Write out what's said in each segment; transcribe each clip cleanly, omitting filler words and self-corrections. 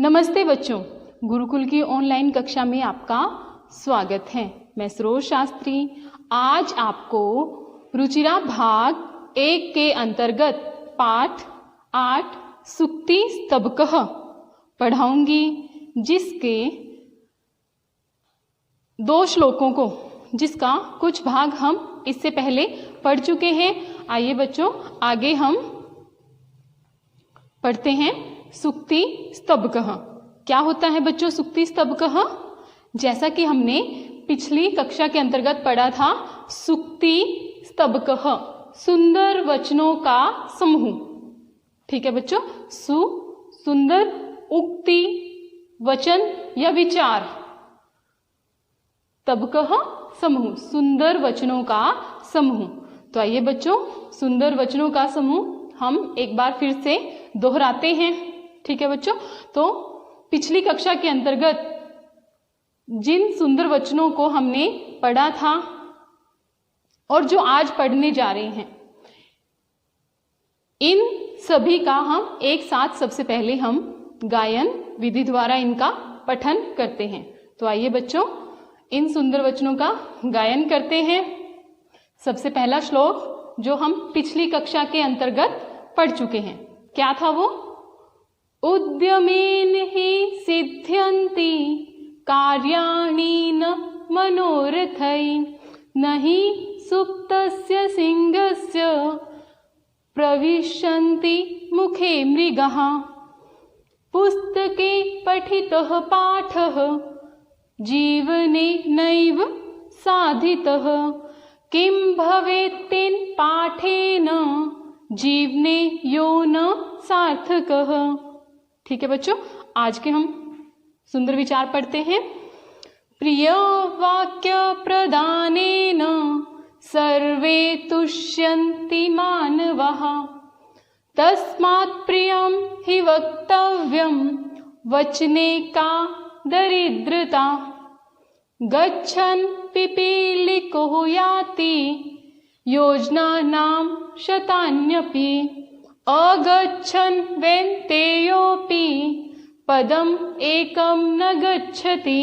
नमस्ते बच्चों, गुरुकुल की ऑनलाइन कक्षा में आपका स्वागत है। मैं सरोज शास्त्री आज आपको रुचिरा भाग 1 के अंतर्गत पाठ 8 सुक्ति स्तबकः पढ़ाऊंगी, जिसके 2 श्लोकों को जिसका कुछ भाग हम इससे पहले पढ़ चुके हैं। आइए बच्चों, आगे हम पढ़ते हैं। सुक्ति स्तबकः क्या होता है बच्चों? सुक्ति स्तबकः, जैसा कि हमने पिछली कक्षा के अंतर्गत पढ़ा था, सुक्ति स्तबकः सुंदर वचनों का समूह। ठीक है बच्चों, सुंदर उक्ति, वचन या विचार, स्तबकः समूह, सुंदर वचनों का समूह। तो आइए बच्चों, सुंदर वचनों का समूह हम एक बार फिर से दोहराते हैं। ठीक है बच्चों, तो पिछली कक्षा के अंतर्गत जिन सुंदर वचनों को हमने पढ़ा था और जो आज पढ़ने जा रहे हैं, इन सभी का हम एक साथ सबसे पहले हम गायन विधि द्वारा इनका पठन करते हैं। तो आइए बच्चों, इन सुंदर वचनों का गायन करते हैं। सबसे पहला श्लोक जो हम पिछली कक्षा के अंतर्गत पढ़ चुके हैं, क्या था वो? उद्यमेन हि सिद्ध्यन्ति कार्याणि न मनोरथै, न हि सुप्तस्य सिंहस्य प्रविशन्ति मुखे मृगः। पुस्तके पठितः पाठः जीवने नैव साधितः, किं भवेत्तेन पाठेन जीवने यो न सार्थकः। ठीक है बच्चों, आज के हम सुंदर विचार पढ़ते हैं। प्रिय वाक्य प्रदानेन सर्वे तुष्यन्ति मानवः, तस्मात् प्रियं हि वक्तव्यं वचने का दरिद्रता। गच्छन् पिपीलिको याति योजनानां शतान्यपि, अगच्छन् वेन्तेयोऽपि पदम् एकं न गच्छति।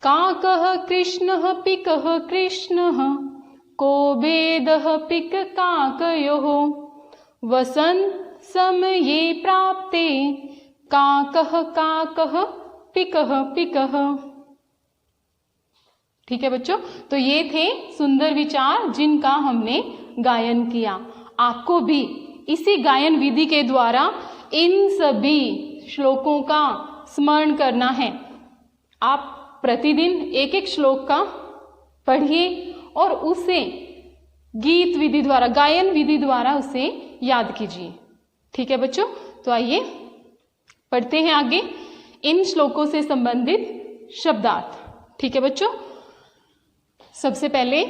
काकः कृष्णः पिकः कृष्णः, को भेदः पिक काकयोः। वसन् समये प्राप्ते काकः काकः पिकः पिकः। ठीक है बच्चों, तो ये थे सुंदर विचार जिनका हमने गायन किया। आपको भी इसी गायन विधि के द्वारा इन सभी श्लोकों का स्मरण करना है। आप प्रतिदिन एक एक श्लोक का पढ़िए और उसे गीत विधि द्वारा, गायन विधि द्वारा उसे याद कीजिए। ठीक है बच्चों, तो आइए पढ़ते हैं आगे इन श्लोकों से संबंधित शब्दार्थ। ठीक है बच्चों, सबसे पहले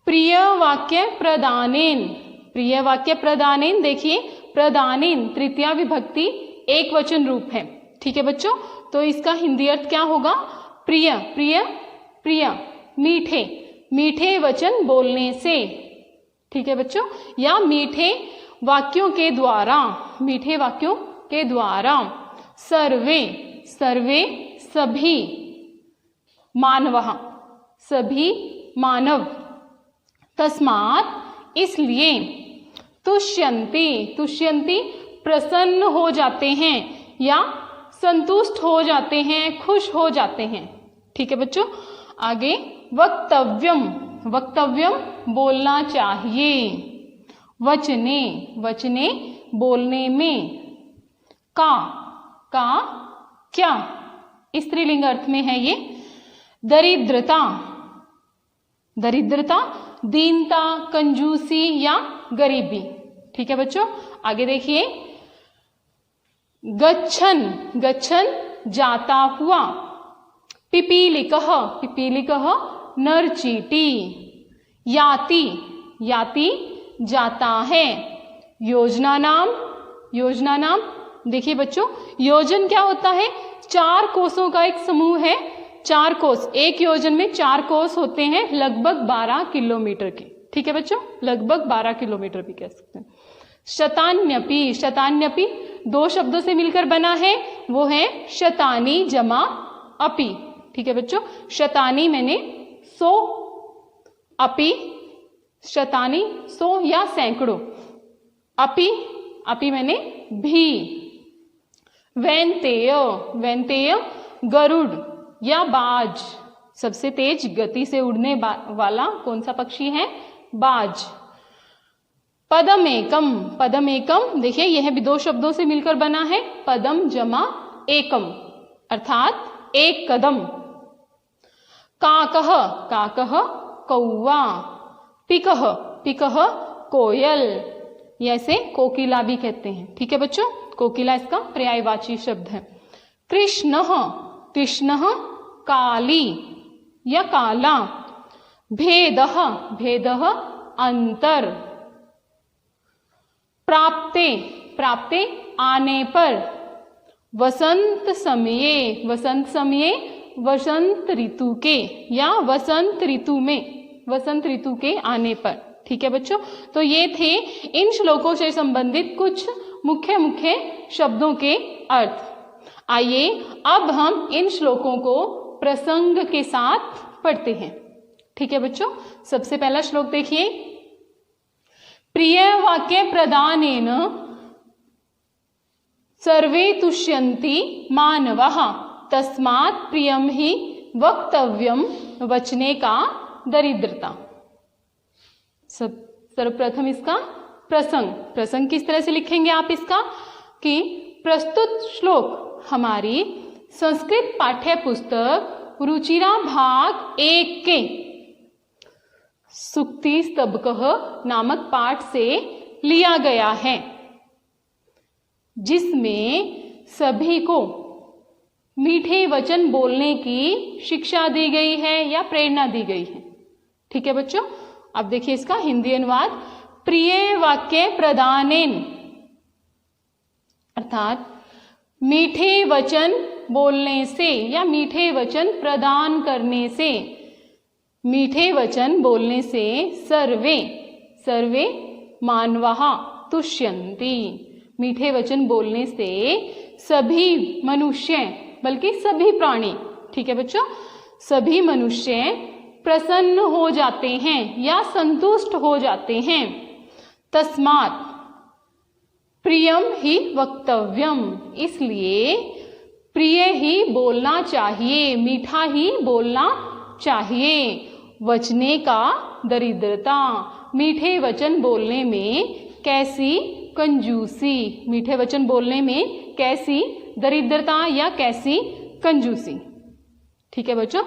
प्रिय वाक्य प्रदानेन। प्रिय वाक्य प्रदानेन, देखिए प्रदानेन तृतीया विभक्ति एक वचन रूप है। ठीक है बच्चों, तो इसका हिंदी अर्थ क्या होगा? प्रिय, प्रिय, प्रिय, मीठे, मीठे वचन बोलने से। ठीक है बच्चों, या मीठे वाक्यों के द्वारा, मीठे वाक्यों के द्वारा। सर्वे, सर्वे सभी, मानवः सभी मानव, तस्मात् इसलिए, तुष्यन्ति, तुष्यन्ति प्रसन्न हो जाते हैं या संतुष्ट हो जाते हैं, खुश हो जाते हैं। ठीक है बच्चों, आगे वक्तव्यम, वक्तव्यम बोलना चाहिए। वचने, वचने बोलने में। का क्या स्त्रीलिंग अर्थ में है ये। दरिद्रता, दरिद्रता दीनता, कंजूसी या गरीबी। ठीक है बच्चों, आगे देखिए गच्छन, गच्छन जाता हुआ। पिपीलिकः, पिपीलिकः नरचीटी। याति, याति जाता है। योजना नाम, योजना नाम, देखिए बच्चों योजन क्या होता है? 4 कोसों का एक समूह है। 4 कोस, एक योजन में 4 कोस होते हैं, लगभग 12 किलोमीटर के। ठीक है बच्चों, लगभग 12 किलोमीटर भी कह सकते हैं। शतान्यपि, शतान्यपि दो शब्दों से मिलकर बना है, वो है शतानी जमा अपि। ठीक है बच्चों, शतानी मैंने 100, अपि शतानी 100 या सैकड़ों, अपि मैंने भी। वैनतेय, वैनतेय गरुड़ या बाज, सबसे तेज गति से उड़ने वाला कौन सा पक्षी है? बाज। पदमेकम, पदमेकम देखिए यह भी दो शब्दों से मिलकर बना है, पदम जमा एकम अर्थात एक कदम। काकह, काकह कौवा। पिकह, पिकह कोयल, ऐसे कोकिला भी कहते हैं। ठीक है बच्चों, कोकिला इसका पर्यायवाची शब्द है। कृष्णः, कृष्णः काली या काला। भेदः, भेदः अंतर। प्राप्ते, प्राप्ते आने पर। वसंत समये, वसंत समये वसंत ऋतु के या वसंत ऋतु में, वसंत ऋतु के आने पर। ठीक है बच्चों, तो ये थे इन श्लोकों से संबंधित कुछ मुख्य मुख्य शब्दों के अर्थ। आइए अब हम इन श्लोकों को प्रसंग के साथ पढ़ते हैं। ठीक है बच्चों, सबसे पहला श्लोक देखिए। प्रिय वाक्य प्रदानेन सर्वे तुष्यन्ति मानवः तस्मात् प्रियम ही वक्तव्यम वचने का दरिद्रता। सर्वप्रथम इसका प्रसंग, प्रसंग किस तरह से लिखेंगे आप इसका कि प्रस्तुत श्लोक हमारी संस्कृत पाठ्य पुस्तक रुचिरा भाग 1 के सुक्ति स्तबकः नामक पाठ से लिया गया है, जिसमें सभी को मीठे वचन बोलने की शिक्षा दी गई है या प्रेरणा दी गई है। ठीक है बच्चों, अब देखिए इसका हिंदी अनुवाद। प्रिय वाक्य प्रदानेन अर्थात मीठे वचन बोलने से या मीठे वचन प्रदान करने से, मीठे वचन बोलने से सर्वे, सर्वे मानवः तुष्यन्ति, मीठे वचन बोलने से सभी मनुष्य, बल्कि सभी प्राणी, ठीक है बच्चों, सभी मनुष्य प्रसन्न हो जाते हैं या संतुष्ट हो जाते हैं। तस्मात् प्रियम ही वक्तव्यम, इसलिए प्रिय ही बोलना चाहिए, मीठा ही बोलना चाहिए। वचने का दरिद्रता, मीठे वचन बोलने में कैसी कंजूसी, मीठे वचन बोलने में कैसी दरिद्रता या कैसी कंजूसी। ठीक है बच्चों,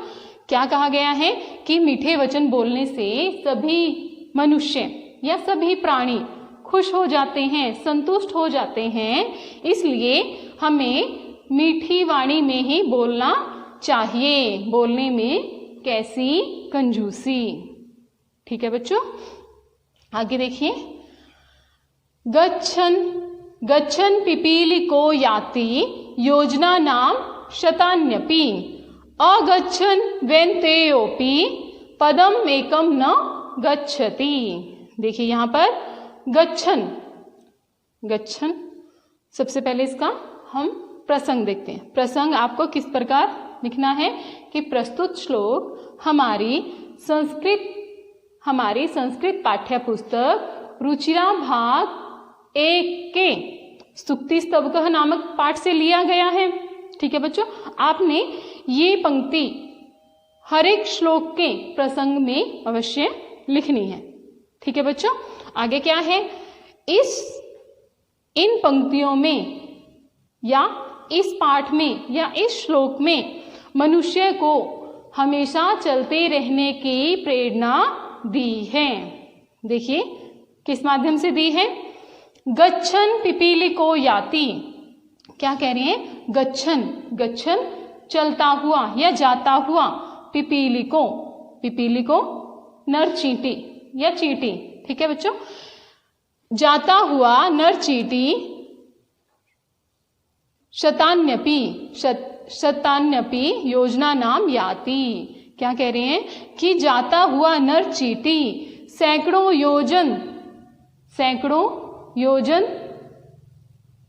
क्या कहा गया है कि मीठे वचन बोलने से सभी मनुष्य या सभी प्राणी खुश हो जाते हैं, संतुष्ट हो जाते हैं, इसलिए हमें मीठी वाणी में ही बोलना चाहिए, बोलने में कैसी कंजूसी। ठीक है बच्चों, आगे देखिए। गच्छन, गच्छन पिपीलिको याति योजना नाम शतान्यपि अगच्छन वेन्तेयोपि पदम एकम न गच्छति। देखिए यहाँ पर गच्छन, गच्छन, सबसे पहले इसका हम प्रसंग देखते हैं। प्रसंग आपको किस प्रकार लिखना है कि प्रस्तुत श्लोक हमारी संस्कृत पाठ्य पुस्तक रुचिरा भाग 1 के सुक्ति स्तबकः नामक पाठ से लिया गया है। ठीक है बच्चों, आपने ये पंक्ति हर एक श्लोक के प्रसंग में अवश्य लिखनी है। ठीक है बच्चों, आगे क्या है, इन पंक्तियों में या इस पाठ में या इस श्लोक में मनुष्य को हमेशा चलते रहने की प्रेरणा दी है। देखिए किस माध्यम से दी है। गच्छन पिपीलिको याति, क्या कह रही है, गच्छन, गच्छन चलता हुआ या जाता हुआ, पिपीलिको, पिपीलिको नर चींटी या चींटी। ठीक है बच्चों, जाता हुआ नर चींटी शतान्यपि, शतान्यपि योजना नाम याति। क्या कह रहे हैं कि जाता हुआ नर चींटी सैकड़ों योजन, सैकड़ों योजन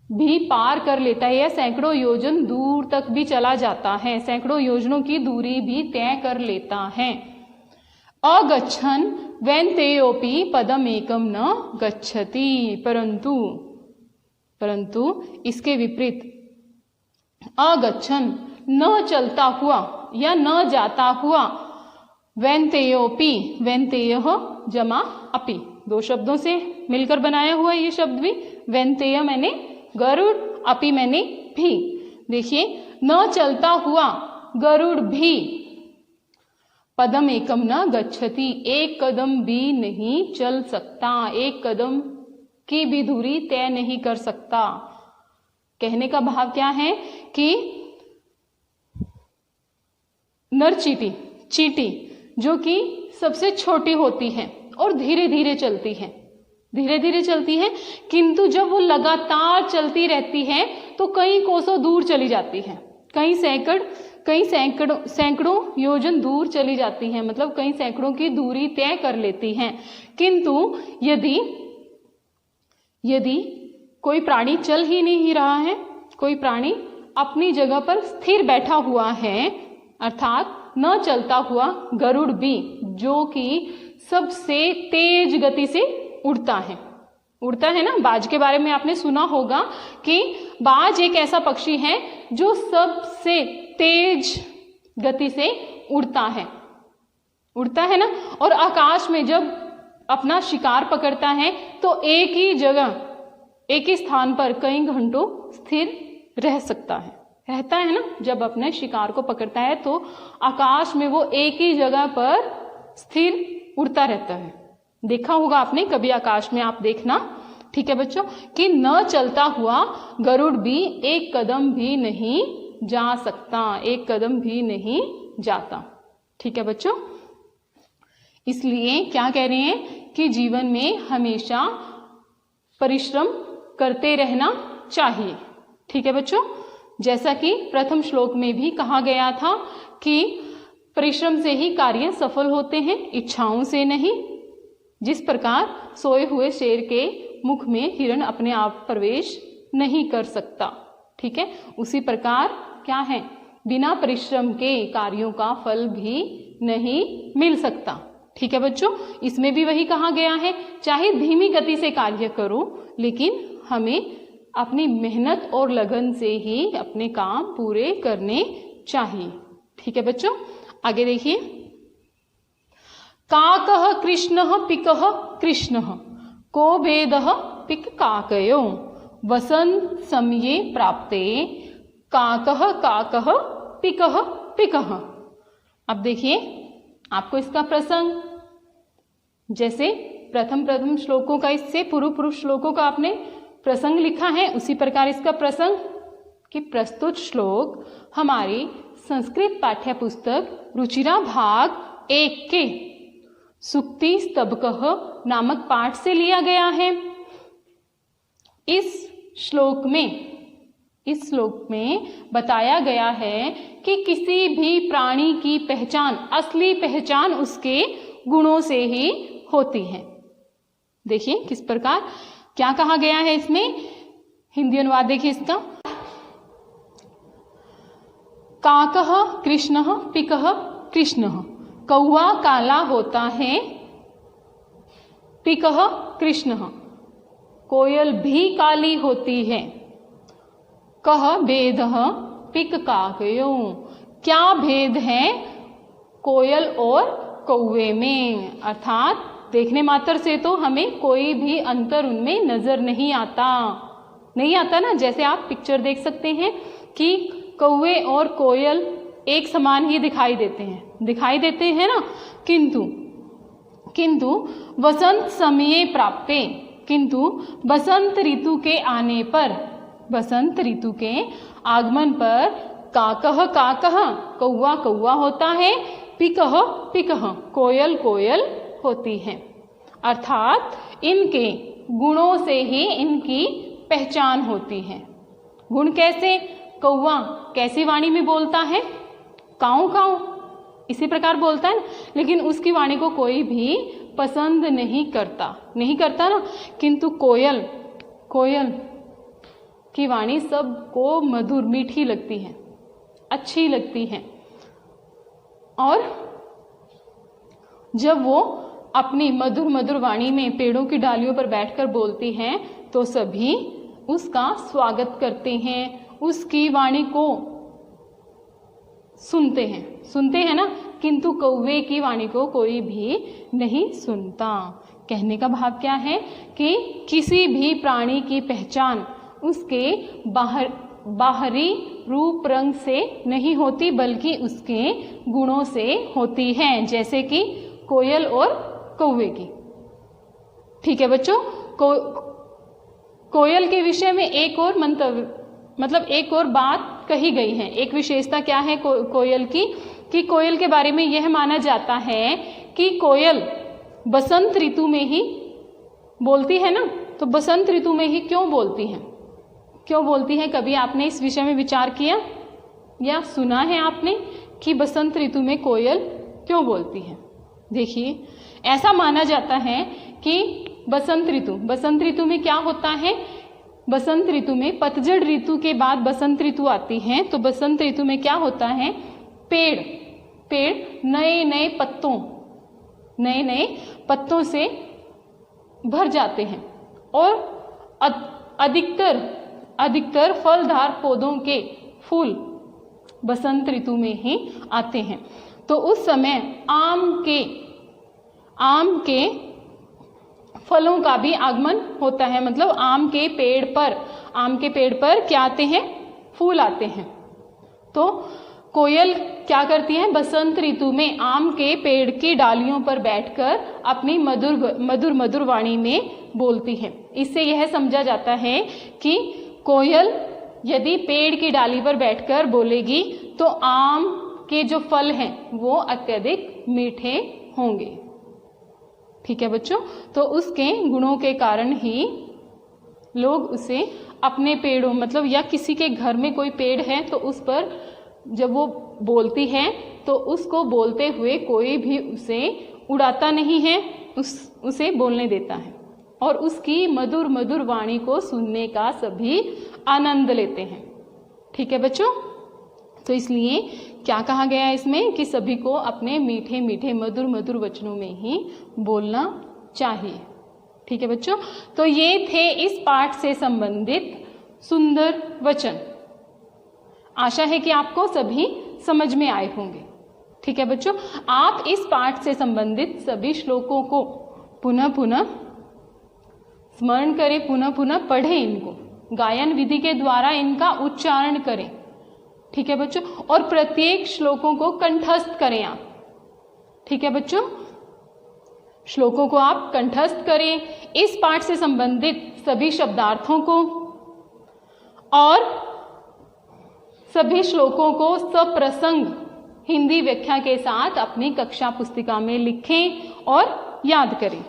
भी पार कर लेता है या सैकड़ों योजन दूर तक भी चला जाता है, सैकड़ों योजनों की दूरी भी तय कर लेता है। अगच्छन् वैन्तेयोपि पदम एकम न गच्छति, परंतु इसके विपरीत अगच्छन् न चलता हुआ या न जाता हुआ, वैन्तेयोपि, वैन्तेयः जमा अपि, दो शब्दों से मिलकर बनाया हुआ ये शब्द भी। वैन्तेय मैंने गरुड़, अपि मैंने भी। देखिए, न चलता हुआ गरुड़ भी पदम एकम न गच्छति, एक कदम भी नहीं चल सकता, एक कदम की भी दूरी तय नहीं कर सकता। कहने का भाव क्या है कि नर चींटी, चींटी जो कि सबसे छोटी होती है और धीरे धीरे चलती है, धीरे धीरे चलती है, किंतु जब वो लगातार चलती रहती है तो कई कोसों दूर चली जाती है, कई सैकड़ों योजन दूर चली जाती है, मतलब कई सैकड़ों की दूरी तय कर लेती हैं। किंतु यदि कोई प्राणी चल ही नहीं रहा है, कोई प्राणी अपनी जगह पर स्थिर बैठा हुआ है, अर्थात न चलता हुआ गरुड़ भी, जो कि सबसे तेज गति से उड़ता है ना। बाज के बारे में आपने सुना होगा कि बाज एक ऐसा पक्षी है जो सबसे तेज गति से उड़ता है ना। और आकाश में जब अपना शिकार पकड़ता है तो एक ही जगह, एक ही स्थान पर कई घंटों स्थिर रहता है ना। जब अपने शिकार को पकड़ता है तो आकाश में वो एक ही जगह पर स्थिर उड़ता रहता है। देखा होगा आपने कभी आकाश में, आप देखना, ठीक है बच्चों, कि न चलता हुआ गरुड़ भी एक कदम भी नहीं जा सकता, एक कदम भी नहीं जाता। ठीक है बच्चों, इसलिए क्या कह रहे हैं कि जीवन में हमेशा परिश्रम करते रहना चाहिए। ठीक है बच्चों, जैसा कि प्रथम श्लोक में भी कहा गया था कि परिश्रम से ही कार्य सफल होते हैं, इच्छाओं से नहीं। जिस प्रकार सोए हुए शेर के मुख में हिरण अपने आप प्रवेश नहीं कर सकता, ठीक है, उसी प्रकार क्या है, बिना परिश्रम के कार्यों का फल भी नहीं मिल सकता। ठीक है बच्चों, इसमें भी वही कहा गया है, चाहे धीमी गति से कार्य करो, लेकिन हमें अपनी मेहनत और लगन से ही अपने काम पूरे करने चाहिए। ठीक है बच्चों, आगे देखिए, काकः कृष्णः पिकः कृष्णः को भेदः पिक काकयो वसंत समये प्राप्ते काकः काकः पिकः पिकः। अब देखिए आपको इसका प्रसंग, जैसे प्रथम श्लोकों का, इससे पूर्व श्लोकों का आपने प्रसंग लिखा है, उसी प्रकार इसका प्रसंग कि प्रस्तुत श्लोक हमारी संस्कृत पाठ्य पुस्तक रुचिरा भाग 1 के सुक्ति स्तबकः नामक पाठ से लिया गया है। इस श्लोक में बताया गया है कि किसी भी प्राणी की पहचान, असली पहचान उसके गुणों से ही होती है। देखिए किस प्रकार क्या कहा गया है इसमें, हिंदी अनुवाद देखिए इसका, काकः कृष्णः पिकः कृष्णः, कौवा काला होता है, पिकः कृष्णः, कोयल भी काली होती है, कः भेदः पिक काकयो, क्या भेद है कोयल और कौवे में, अर्थात देखने मात्र से तो हमें कोई भी अंतर उनमें नजर नहीं आता ना। जैसे आप पिक्चर देख सकते हैं कि कौवे और कोयल एक समान ही दिखाई देते हैं ना, किंतु वसंत समये प्राप्ते, किंतु बसंत ऋतु के आने पर, बसंत ऋतु के आगमन पर काकः काकः, कौवा कौवा होता है, पिकः पिकः, कोयल कोयल होती है। अर्थात इनके गुणों से ही इनकी पहचान होती है। गुण कैसे, कौवा कैसी वाणी में बोलता है, काऊ काऊ इसी प्रकार बोलता है, लेकिन उसकी वाणी को कोई भी पसंद नहीं करता ना। किंतु कोयल की वाणी सबको मधुर मीठी लगती है, अच्छी लगती है। और जब वो अपनी मधुर मधुर वाणी में पेड़ों की डालियों पर बैठकर बोलती हैं तो सभी उसका स्वागत करते हैं, उसकी वाणी को सुनते हैं ना, किंतु कौवे की वाणी को कोई भी नहीं सुनता। कहने का भाव क्या है कि किसी भी प्राणी की पहचान उसके बाहरी रूप रंग से नहीं होती, बल्कि उसके गुणों से होती है, जैसे कि कोयल और कौवे की। ठीक है बच्चों, कोयल के विषय में एक और मंतव्य, मतलब एक और बात कही गई है। एक विशेषता क्या है कोयल की, कि कोयल के बारे में यह माना जाता है कि कोयल बसंत ऋतु में ही बोलती है ना, तो बसंत ऋतु में ही क्यों बोलती है, क्यों बोलती है? कभी आपने इस विषय में विचार किया या सुना है आपने कि बसंत ऋतु में कोयल क्यों बोलती है? देखिए, ऐसा माना जाता है कि बसंत ऋतु में क्या होता है, बसंत ऋतु में पतझड़ ऋतु के बाद बसंत ऋतु आती है, तो बसंत ऋतु में क्या होता है, पेड़ नए नए पत्तों से भर जाते हैं और अधिकतर फलदार पौधों के फूल बसंत ऋतु में ही आते हैं। तो उस समय आम के फलों का भी आगमन होता है, मतलब आम के पेड़ पर क्या आते हैं, फूल आते हैं। तो कोयल क्या करती है, बसंत ऋतु में आम के पेड़ की डालियों पर बैठकर अपनी मधुर वाणी में बोलती है। इससे यह समझा जाता है कि कोयल यदि पेड़ की डाली पर बैठकर बोलेगी तो आम के जो फल हैं वो अत्यधिक मीठे होंगे। ठीक है बच्चों, तो उसके गुणों के कारण ही लोग उसे अपने पेड़ों, मतलब या किसी के घर में कोई पेड़ है तो उस पर जब वो बोलती है तो उसको बोलते हुए कोई भी उसे उड़ाता नहीं है, उसे बोलने देता है और उसकी मधुर वाणी को सुनने का सभी आनंद लेते हैं। ठीक है बच्चों, तो इसलिए क्या कहा गया है इसमें कि सभी को अपने मीठे मधुर वचनों में ही बोलना चाहिए। ठीक है बच्चों, तो ये थे इस पाठ से संबंधित सुंदर वचन। आशा है कि आपको सभी समझ में आए होंगे। ठीक है बच्चों, आप इस पाठ से संबंधित सभी श्लोकों को पुनः स्मरण करें, पुनः पढ़ें, इनको गायन विधि के द्वारा इनका उच्चारण करें। ठीक है बच्चों, और प्रत्येक श्लोकों को कंठस्थ करें आप। ठीक है बच्चों, श्लोकों को आप कंठस्थ करें, इस पाठ से संबंधित सभी शब्दार्थों को और सभी श्लोकों को सप्रसंग हिंदी व्याख्या के साथ अपनी कक्षा पुस्तिका में लिखें और याद करें।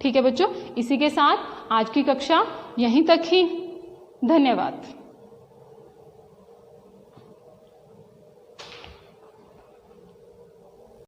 ठीक है बच्चों, इसी के साथ आज की कक्षा यहीं तक ही। धन्यवाद।